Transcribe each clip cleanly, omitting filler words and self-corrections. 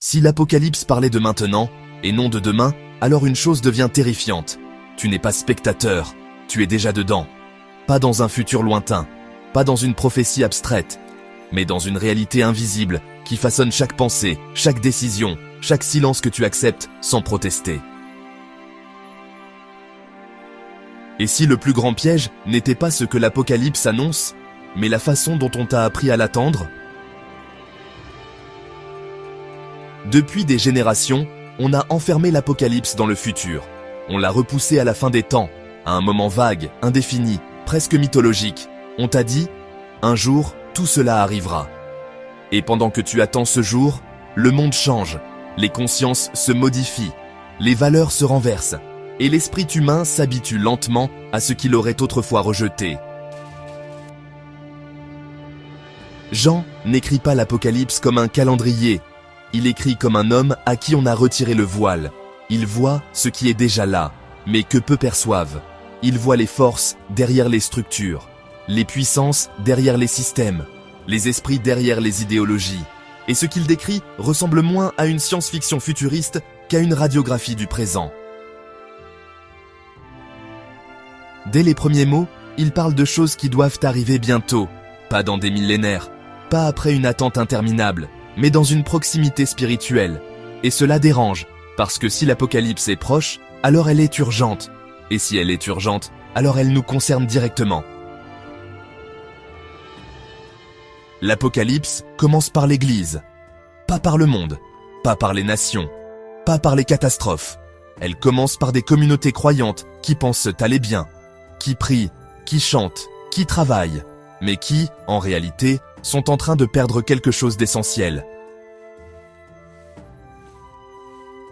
Si l'Apocalypse parlait de maintenant, et non de demain, alors une chose devient terrifiante. Tu n'es pas spectateur, tu es déjà dedans. Pas dans un futur lointain, pas dans une prophétie abstraite, mais dans une réalité invisible qui façonne chaque pensée, chaque décision, chaque silence que tu acceptes sans protester. Et si le plus grand piège n'était pas ce que l'Apocalypse annonce, mais la façon dont on t'a appris à l'attendre? Depuis des générations, on a enfermé l'Apocalypse dans le futur. On l'a repoussé à la fin des temps, à un moment vague, indéfini, presque mythologique. On t'a dit, un jour, tout cela arrivera. Et pendant que tu attends ce jour, le monde change, les consciences se modifient, les valeurs se renversent, et l'esprit humain s'habitue lentement à ce qu'il aurait autrefois rejeté. Jean n'écrit pas l'Apocalypse comme un calendrier, il écrit comme un homme à qui on a retiré le voile. Il voit ce qui est déjà là, mais que peu perçoivent. Il voit les forces derrière les structures, les puissances derrière les systèmes, les esprits derrière les idéologies. Et ce qu'il décrit ressemble moins à une science-fiction futuriste qu'à une radiographie du présent. Dès les premiers mots, il parle de choses qui doivent arriver bientôt, pas dans des millénaires, pas après une attente interminable, mais dans une proximité spirituelle. Et cela dérange, parce que si l'Apocalypse est proche, alors elle est urgente. Et si elle est urgente, alors elle nous concerne directement. L'Apocalypse commence par l'Église, pas par le monde, pas par les nations, pas par les catastrophes. Elle commence par des communautés croyantes qui pensent aller bien, qui prient, qui chantent, qui travaillent, mais qui, en réalité, sont en train de perdre quelque chose d'essentiel.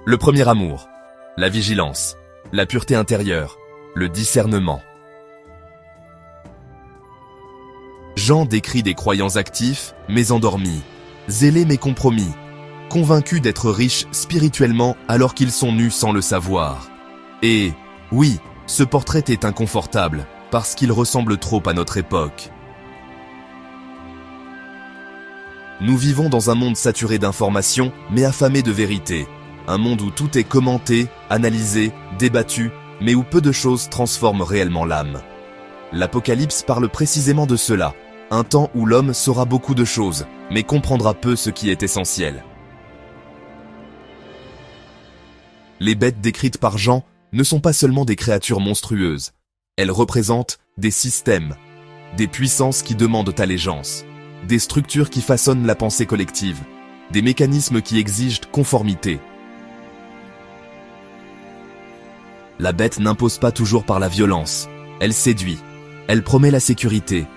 Le premier amour, la vigilance, la pureté intérieure, le discernement. Jean décrit des croyants actifs, mais endormis, zélés mais compromis, convaincus d'être riches spirituellement alors qu'ils sont nus sans le savoir. Et, oui, ce portrait est inconfortable, parce qu'il ressemble trop à notre époque. Nous vivons dans un monde saturé d'informations, mais affamé de vérité. Un monde où tout est commenté, analysé, débattu, mais où peu de choses transforment réellement l'âme. L'Apocalypse parle précisément de cela. Un temps où l'homme saura beaucoup de choses, mais comprendra peu ce qui est essentiel. Les bêtes décrites par Jean ne sont pas seulement des créatures monstrueuses. Elles représentent des systèmes, des puissances qui demandent allégeance, des structures qui façonnent la pensée collective, des mécanismes qui exigent conformité. La bête n'impose pas toujours par la violence. Elle séduit. Elle promet la sécurité.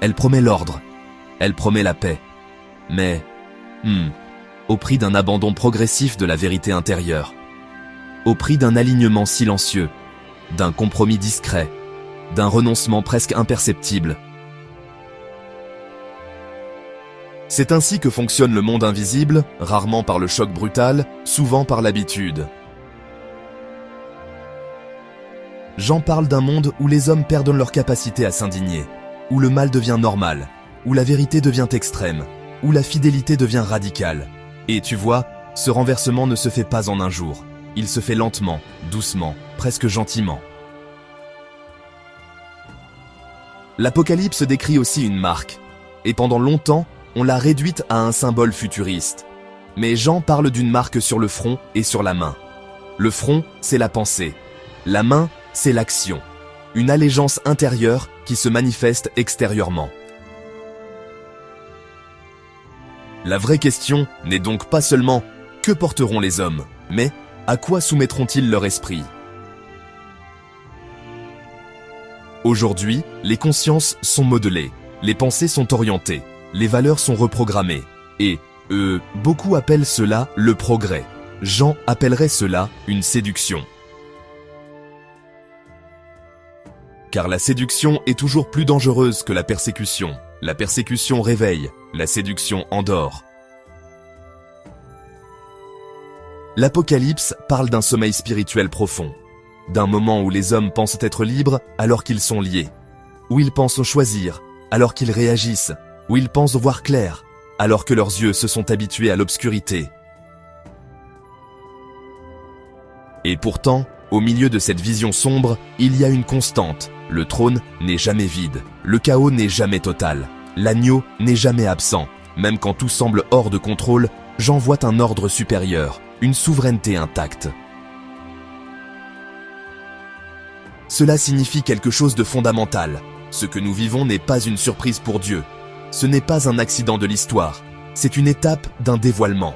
Elle promet l'ordre. Elle promet la paix. Mais, au prix d'un abandon progressif de la vérité intérieure. Au prix d'un alignement silencieux, d'un compromis discret, d'un renoncement presque imperceptible. C'est ainsi que fonctionne le monde invisible, rarement par le choc brutal, souvent par l'habitude. Jean parle d'un monde où les hommes perdent leur capacité à s'indigner, où le mal devient normal, où la vérité devient extrême, où la fidélité devient radicale. Et tu vois, ce renversement ne se fait pas en un jour. Il se fait lentement, doucement, presque gentiment. L'Apocalypse décrit aussi une marque, et pendant longtemps, on l'a réduite à un symbole futuriste. Mais Jean parle d'une marque sur le front et sur la main. Le front, c'est la pensée. La main, c'est l'action. Une allégeance intérieure qui se manifeste extérieurement. La vraie question n'est donc pas seulement « que porteront les hommes ?», mais « à quoi soumettront-ils leur esprit ?» Aujourd'hui, les consciences sont modelées, les pensées sont orientées, les valeurs sont reprogrammées. Et, beaucoup appellent cela le progrès. Jean appellerait cela une séduction. Car la séduction est toujours plus dangereuse que la persécution. La persécution réveille, la séduction endort. L'Apocalypse parle d'un sommeil spirituel profond, d'un moment où les hommes pensent être libres alors qu'ils sont liés, où ils pensent choisir alors qu'ils réagissent, où ils pensent voir clair alors que leurs yeux se sont habitués à l'obscurité. Et pourtant, au milieu de cette vision sombre, il y a une constante. Le trône n'est jamais vide, le chaos n'est jamais total, l'agneau n'est jamais absent. Même quand tout semble hors de contrôle, Jean voit un ordre supérieur, une souveraineté intacte. Cela signifie quelque chose de fondamental. Ce que nous vivons n'est pas une surprise pour Dieu. Ce n'est pas un accident de l'histoire, c'est une étape d'un dévoilement.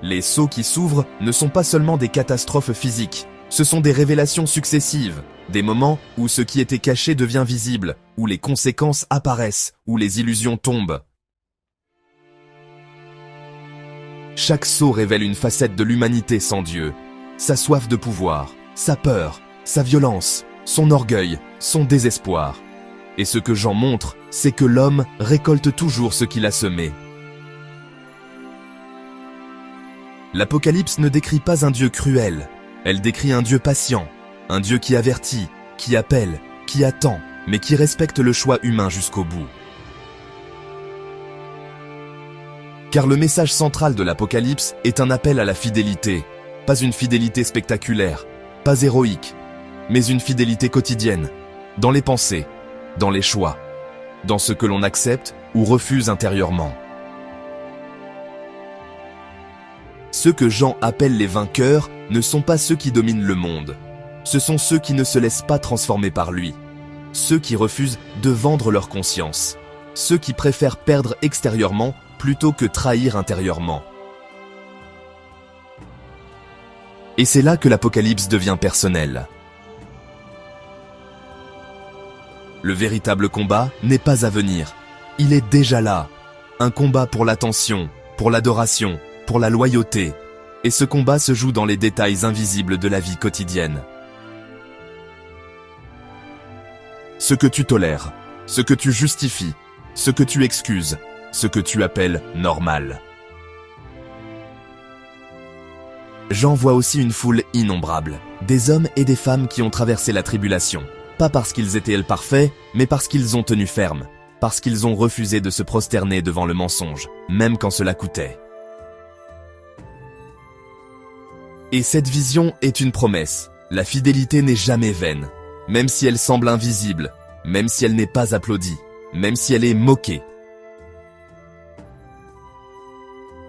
Les sceaux qui s'ouvrent ne sont pas seulement des catastrophes physiques, ce sont des révélations successives, des moments où ce qui était caché devient visible, où les conséquences apparaissent, où les illusions tombent. Chaque sceau révèle une facette de l'humanité sans Dieu, sa soif de pouvoir, sa peur, sa violence, son orgueil, son désespoir. Et ce que Jean montre, c'est que l'homme récolte toujours ce qu'il a semé. L'Apocalypse ne décrit pas un Dieu cruel, elle décrit un Dieu patient, un Dieu qui avertit, qui appelle, qui attend, mais qui respecte le choix humain jusqu'au bout. Car le message central de l'Apocalypse est un appel à la fidélité, pas une fidélité spectaculaire, pas héroïque, mais une fidélité quotidienne, dans les pensées, dans les choix, dans ce que l'on accepte ou refuse intérieurement. Ceux que Jean appelle les vainqueurs ne sont pas ceux qui dominent le monde. Ce sont ceux qui ne se laissent pas transformer par lui. Ceux qui refusent de vendre leur conscience. Ceux qui préfèrent perdre extérieurement plutôt que trahir intérieurement. Et c'est là que l'Apocalypse devient personnel. Le véritable combat n'est pas à venir. Il est déjà là. Un combat pour l'attention, pour l'adoration, pour la loyauté, et ce combat se joue dans les détails invisibles de la vie quotidienne. Ce que tu tolères, ce que tu justifies, ce que tu excuses, ce que tu appelles normal. Jean voit aussi une foule innombrable, des hommes et des femmes qui ont traversé la tribulation, pas parce qu'ils étaient parfaits, mais parce qu'ils ont tenu ferme, parce qu'ils ont refusé de se prosterner devant le mensonge, même quand cela coûtait. Et cette vision est une promesse. La fidélité n'est jamais vaine, même si elle semble invisible, même si elle n'est pas applaudie, même si elle est moquée.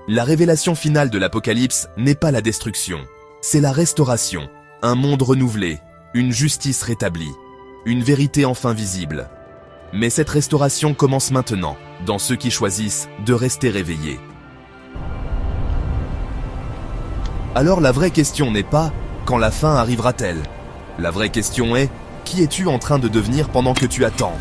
La révélation finale de l'Apocalypse n'est pas la destruction, c'est la restauration, un monde renouvelé, une justice rétablie, une vérité enfin visible. Mais cette restauration commence maintenant, dans ceux qui choisissent de rester réveillés. Alors la vraie question n'est pas « quand la fin arrivera-t-elle ?» La vraie question est « qui es-tu en train de devenir pendant que tu attends ?»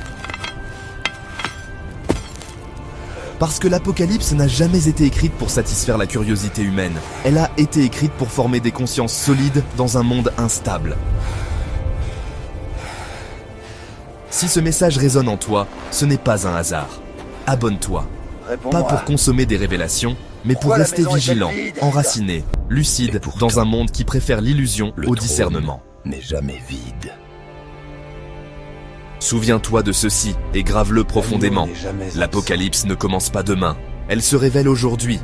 Parce que l'Apocalypse n'a jamais été écrite pour satisfaire la curiosité humaine. Elle a été écrite pour former des consciences solides dans un monde instable. Si ce message résonne en toi, ce n'est pas un hasard. Abonne-toi. Pas pour consommer des révélations, mais pour rester vigilant, enraciné, lucide, dans un monde qui préfère l'illusion au discernement. N'est jamais vide. Souviens-toi de ceci et grave-le profondément. L'Apocalypse ne commence pas demain. Elle se révèle aujourd'hui,